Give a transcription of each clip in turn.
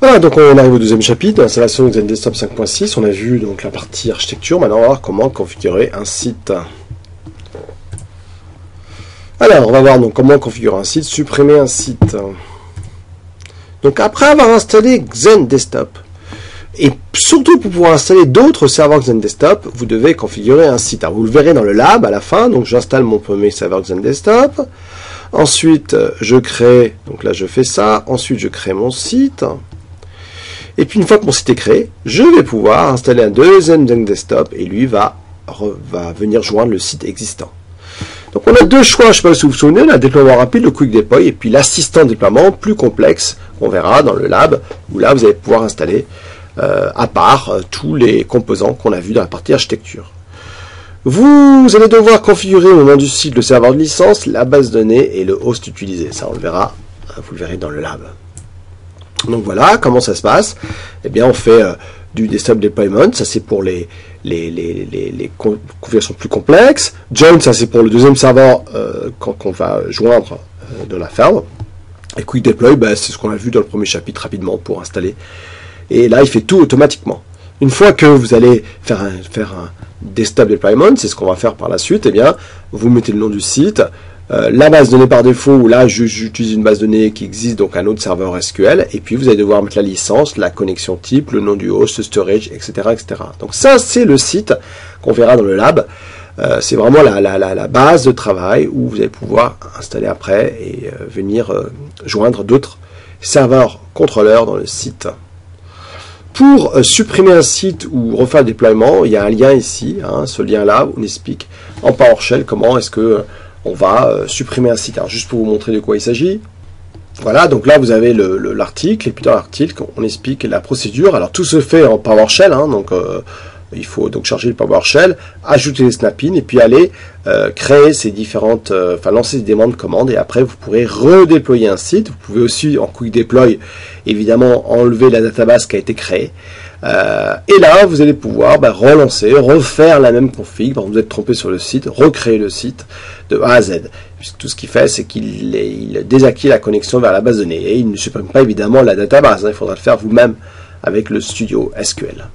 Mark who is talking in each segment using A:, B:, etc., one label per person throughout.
A: Voilà, donc on arrive au deuxième chapitre, installation XenDesktop 5.6. On a vu donc la partie architecture. Maintenant, on va voir comment configurer un site. Alors, on va voir donc comment configurer un site, supprimer un site. Donc après avoir installé XenDesktop, et surtout pour pouvoir installer d'autres serveurs XenDesktop, vous devez configurer un site. Alors vous le verrez dans le lab à la fin, donc j'installe mon premier serveur XenDesktop. Ensuite, je crée, donc là je fais ça, ensuite je crée mon site. Et puis une fois que mon site est créé, je vais pouvoir installer un deuxième XenDesktop et lui va venir joindre le site existant. Donc on a deux choix, je ne sais pas si vous vous souvenez, le déploiement rapide, le quick deploy, et puis l'assistant déploiement plus complexe, qu'on verra dans le lab, où là vous allez pouvoir installer à part tous les composants qu'on a vus dans la partie architecture. Vous allez devoir configurer au nom du site le serveur de licence, la base de données et le host utilisé. Ça on le verra, vous le verrez dans le lab. Donc voilà, comment ça se passe? Eh bien on fait du desktop deployment, ça c'est pour les configurations plus complexes. Join, ça c'est pour le deuxième serveur qu'on va joindre de la ferme. Et quick deploy, c'est ce qu'on a vu dans le premier chapitre rapidement pour installer. Et là il fait tout automatiquement. Une fois que vous allez faire un desktop deployment, c'est ce qu'on va faire par la suite, eh bien vous mettez le nom du site, la base de données par défaut, où là j'utilise une base de données qui existe, donc un autre serveur SQL, et puis vous allez devoir mettre la licence, la connexion type, le nom du host, le storage, etc. etc. Donc ça c'est le site qu'on verra dans le lab. C'est vraiment la base de travail où vous allez pouvoir installer après et venir joindre d'autres serveurs contrôleurs dans le site. Pour supprimer un site ou refaire le déploiement, il y a un lien ici, ce lien-là, on explique en PowerShell comment est-ce que on va supprimer un site. Alors juste pour vous montrer de quoi il s'agit. Voilà, donc là vous avez l'article, et puis dans l'article, on explique la procédure. Alors tout se fait en PowerShell, donc il faut donc charger le PowerShell, ajouter les snap-in, et puis aller créer ces différentes, lancer des demandes de commandes, et après vous pourrez redéployer un site. Vous pouvez aussi en quick deploy, évidemment, enlever la database qui a été créée. Et là, vous allez pouvoir relancer, refaire la même config. Par exemple, vous êtes trompé sur le site, recréer le site de A à Z. Puisque tout ce qu'il fait, c'est qu'il désactive la connexion vers la base de données. Et il ne supprime pas évidemment la database. Il faudra le faire vous-même avec le Studio SQL.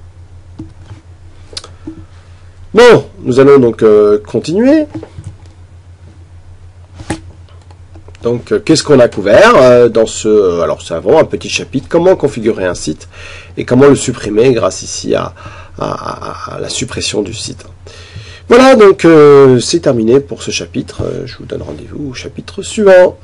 A: Bon, nous allons donc continuer. Donc, qu'est-ce qu'on a couvert dans ce... alors, c'est vraiment un petit chapitre, comment configurer un site et comment le supprimer grâce ici à la suppression du site. Voilà, donc c'est terminé pour ce chapitre. Je vous donne rendez-vous au chapitre suivant.